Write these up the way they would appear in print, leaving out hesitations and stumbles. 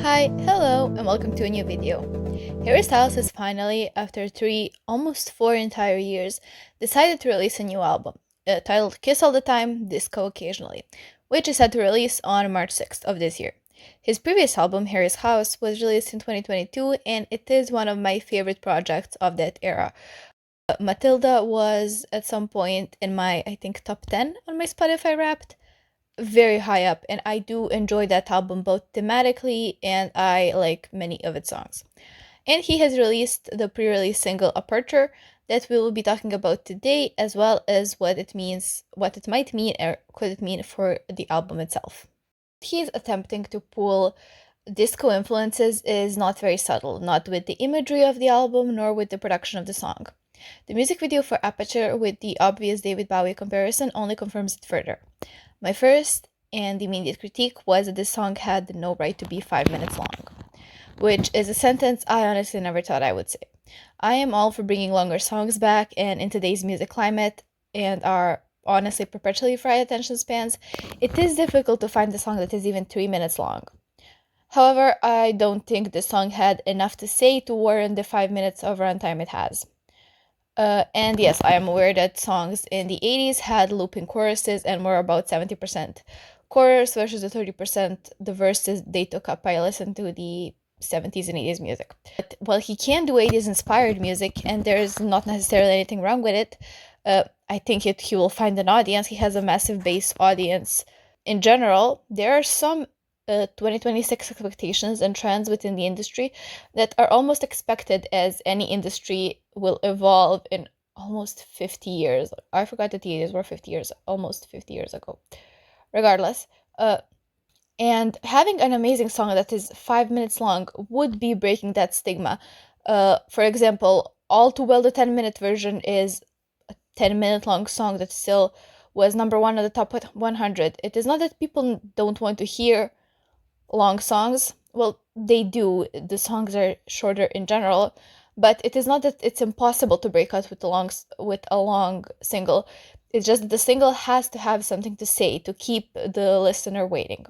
Hi, hello, and welcome to a new video. Harry Styles has finally, after almost four entire years, decided to release a new album, titled Kiss All the Time, Disco Occasionally, which is set to release on March 6th of this year. His previous album, Harry's House, was released in 2022, and it is one of my favorite projects of that era. Matilda was at some point in my, I think, top 10 on my Spotify Wrapped, very high up, and I do enjoy that album both thematically and I like many of its songs. And he has released the pre-release single Aparture that we will be talking about today, as well as what it might mean, or could it mean for the album itself. He's attempting to pull disco influences is not very subtle, not with the imagery of the album nor with the production of the song. The music video for Aperture, with the obvious David Bowie comparison, only confirms it further. My first and immediate critique was that this song had no right to be 5 minutes long, which is a sentence I honestly never thought I would say. I am all for bringing longer songs back, and in today's music climate and our honestly perpetually fried attention spans, it is difficult to find a song that is even 3 minutes long. However, I don't think the song had enough to say to warrant the 5 minutes of runtime it has. And yes, I am aware that songs in the 80s had looping choruses and were about 70% chorus versus the 30% the verses they took up. I listened to the 70s and 80s music. But while he can do 80s inspired music, and there's not necessarily anything wrong with it, I think he will find an audience. He has a massive base audience. In general, there are some 2026 expectations and trends within the industry that are almost expected, as any industry will evolve in almost 50 years. I forgot that the 80s were 50 years, almost 50 years ago. Regardless, and having an amazing song that is 5 minutes long would be breaking that stigma. For example, All Too Well, the 10-minute version, is a 10-minute long song that still was number one on the top 100. It is not that people don't want to hear long songs. Well, they do. The songs are shorter in general, but it is not that it's impossible to break out with a long single. It's just that the single has to have something to say to keep the listener waiting.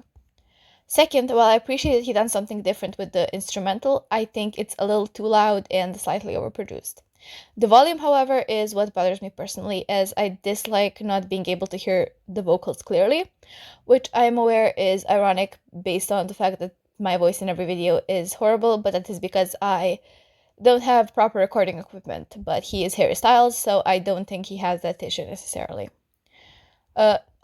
Second, while I appreciate that he done something different with the instrumental, I think it's a little too loud and slightly overproduced. The volume, however, is what bothers me personally, as I dislike not being able to hear the vocals clearly, which I am aware is ironic based on the fact that my voice in every video is horrible, but that is because I don't have proper recording equipment. But he is Harry Styles, so I don't think he has that issue necessarily.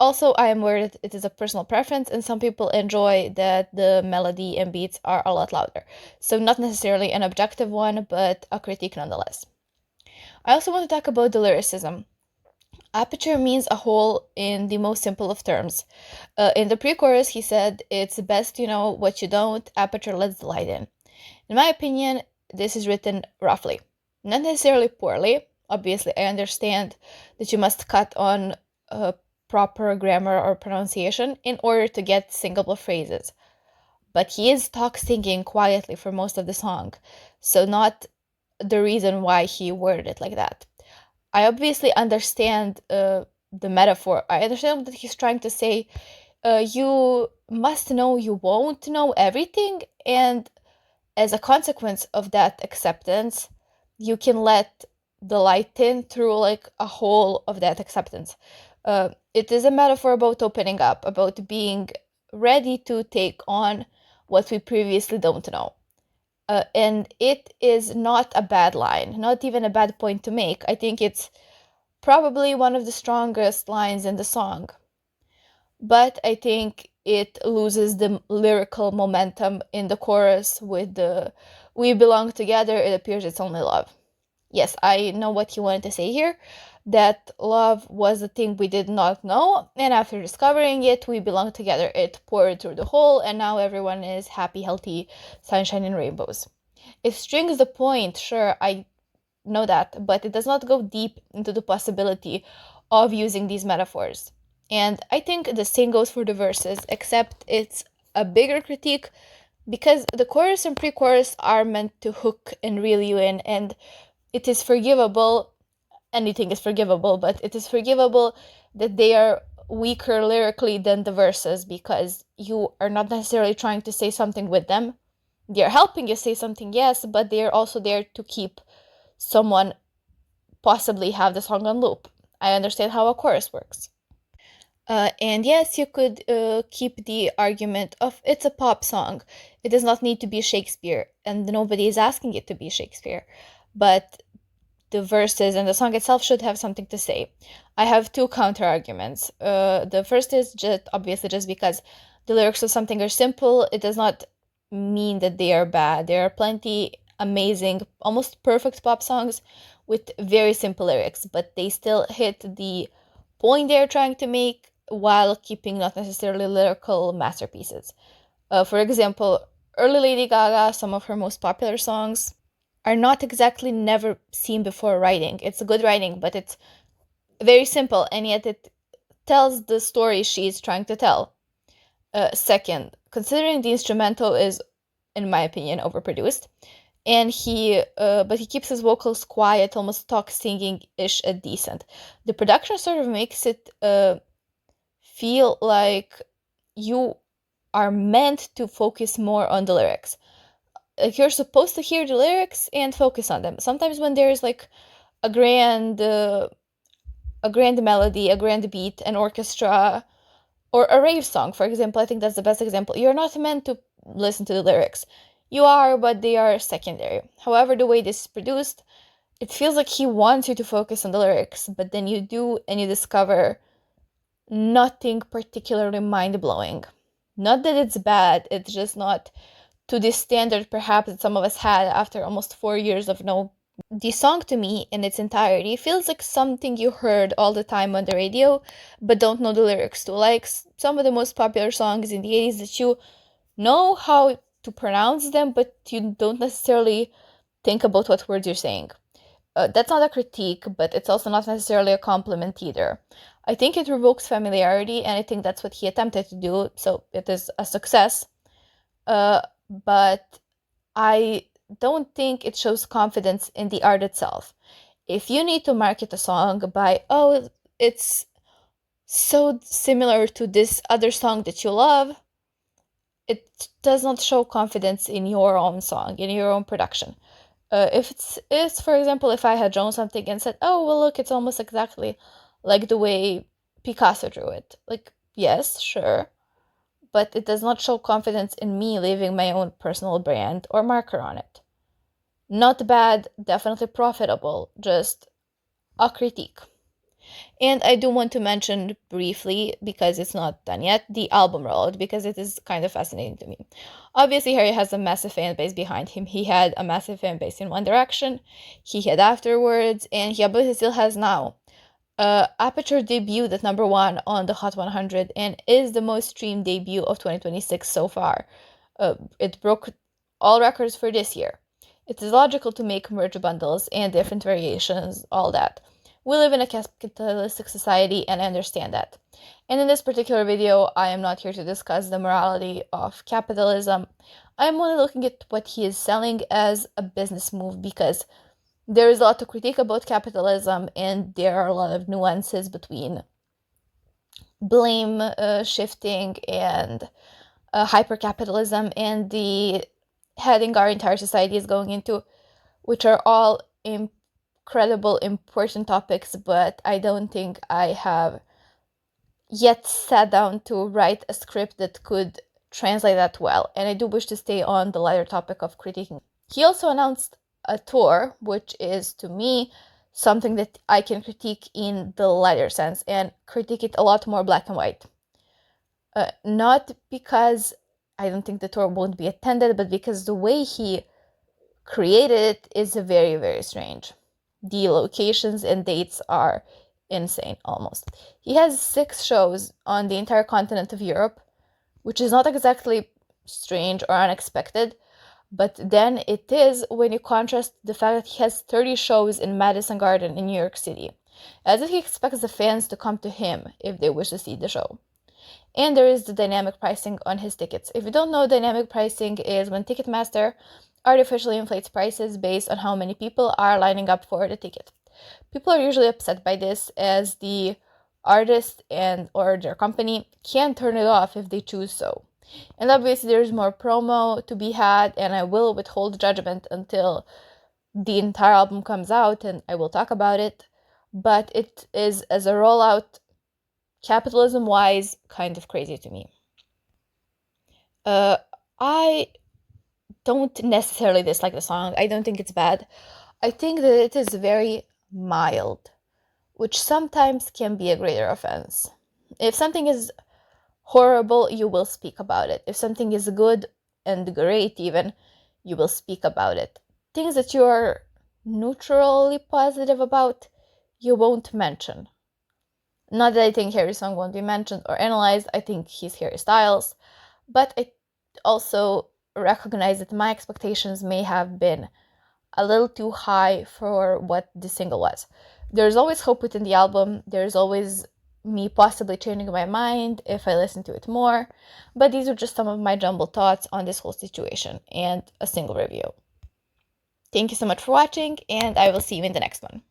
Also, I am aware that it is a personal preference, and some people enjoy that the melody and beats are a lot louder. So not necessarily an objective one, but a critique nonetheless. I also want to talk about the lyricism. Aperture means a hole in the most simple of terms. In the pre-chorus, he said, "It's best you know what you don't, aperture lets the light in." In my opinion, this is written roughly. Not necessarily poorly. Obviously, I understand that you must cut on proper grammar or pronunciation in order to get singable phrases. But he is singing quietly for most of the song, so not the reason why he worded it like that. I obviously understand the metaphor. I understand that he's trying to say, you must know you won't know everything, and as a consequence of that acceptance, you can let the light in through like a hole of that acceptance. It is a metaphor about opening up, about being ready to take on what we previously don't know. And it is not a bad line, not even a bad point to make. I think it's probably one of the strongest lines in the song. But I think it loses the lyrical momentum in the chorus with the "we belong together, it appears it's only love." Yes, I know what he wanted to say here, that love was a thing we did not know, and after discovering it, we belong together. It poured through the hole, and now everyone is happy, healthy, sunshine and rainbows. It strings the point, sure, I know that, but it does not go deep into the possibility of using these metaphors. And I think the same goes for the verses, except it's a bigger critique because the chorus and pre-chorus are meant to hook and reel you in, and it is forgivable. Anything is forgivable, but it is forgivable that they are weaker lyrically than the verses because you are not necessarily trying to say something with them. They're helping you say something, yes, but they're also there to keep someone possibly have the song on loop. I understand how a chorus works. And yes, you could keep the argument of it's a pop song. It does not need to be Shakespeare, and nobody is asking it to be Shakespeare. But the verses and the song itself should have something to say. I have two counter arguments. The first is just obviously just because the lyrics of something are simple, it does not mean that they are bad. There are plenty amazing, almost perfect pop songs with very simple lyrics, but they still hit the point they're trying to make while keeping not necessarily lyrical masterpieces. For example, early Lady Gaga, some of her most popular songs are not exactly never seen before writing. It's good writing, but it's very simple, and yet it tells the story she's trying to tell. Second, considering the instrumental is, in my opinion, overproduced, and but he keeps his vocals quiet, almost talk singing ish at decent. The production sort of makes it feel like you are meant to focus more on the lyrics. Like you're supposed to hear the lyrics and focus on them. Sometimes when there's like a grand uh, a grand melody, a grand beat, an orchestra, or a rave song, for example, I think that's the best example. You're not meant to listen to the lyrics. You are, but they are secondary. However, the way this is produced, it feels like he wants you to focus on the lyrics, but then you do and you discover nothing particularly mind blowing. Not that it's bad, it's just not to the standard perhaps that some of us had after almost 4 years of no. The song to me in its entirety feels like something you heard all the time on the radio but don't know the lyrics to. Like some of the most popular songs in the 80s that you know how to pronounce them but you don't necessarily think about what words you're saying. That's not a critique, but it's also not necessarily a compliment either. I think it revokes familiarity, and I think that's what he attempted to do, so it is a success. But I don't think it shows confidence in the art itself. If you need to market a song by, oh, it's so similar to this other song that you love, it does not show confidence in your own song, in your own production. If it's for example, if I had drawn something and said, "Oh, well, look, it's almost exactly like the way Picasso drew it." Like, yes, sure, but it does not show confidence in me leaving my own personal brand or marker on it. Not bad, definitely profitable, just a critique. And I do want to mention briefly, because it's not done yet, the album rollout, because it is kind of fascinating to me. Obviously, Harry has a massive fan base behind him. He had a massive fan base in One Direction, he had afterwards, and he obviously still has now. Aperture debuted at number one on the Hot 100 and is the most streamed debut of 2026 so far. It broke all records for this year. It is logical to make merge bundles and different variations, all that. We live in a capitalistic society and I understand that. And in this particular video, I am not here to discuss the morality of capitalism. I'm only looking at what he is selling as a business move because there is a lot to critique about capitalism and there are a lot of nuances between blame shifting and hypercapitalism and the heading our entire society is going into, which are all incredible important topics, but I don't think I have yet sat down to write a script that could translate that well, and I do wish to stay on the lighter topic of critiquing. He also announced a tour, which is to me something that I can critique in the lighter sense and critique it a lot more black and white. Not because I don't think the tour won't be attended, but because the way he created it is very, very strange. The locations and dates are insane almost. He has 6 shows on the entire continent of Europe, which is not exactly strange or unexpected, but then it is when you contrast the fact that he has 30 shows in Madison Garden in New York City, as if he expects the fans to come to him if they wish to see the show. And there is the dynamic pricing on his tickets. If you don't know, dynamic pricing is when Ticketmaster artificially inflates prices based on how many people are lining up for the ticket. People are usually upset by this as the artist and or their company can turn it off if they choose so. And obviously there's more promo to be had, and I will withhold judgment until the entire album comes out and I will talk about it. But it is, as a rollout, capitalism wise, kind of crazy to me. I don't necessarily dislike the song. I don't think it's bad. I think that it is very mild, which sometimes can be a greater offense. If something is horrible, you will speak about it. If something is good and great, even, you will speak about it. Things that you are neutrally positive about, you won't mention. Not that I think Harry's song won't be mentioned or analyzed, I think he's Harry Styles, but I also recognize that my expectations may have been a little too high for what the single was. There's always hope within the album, there's always me possibly changing my mind if I listen to it more, but these are just some of my jumbled thoughts on this whole situation and a single review. Thank you so much for watching, and I will see you in the next one.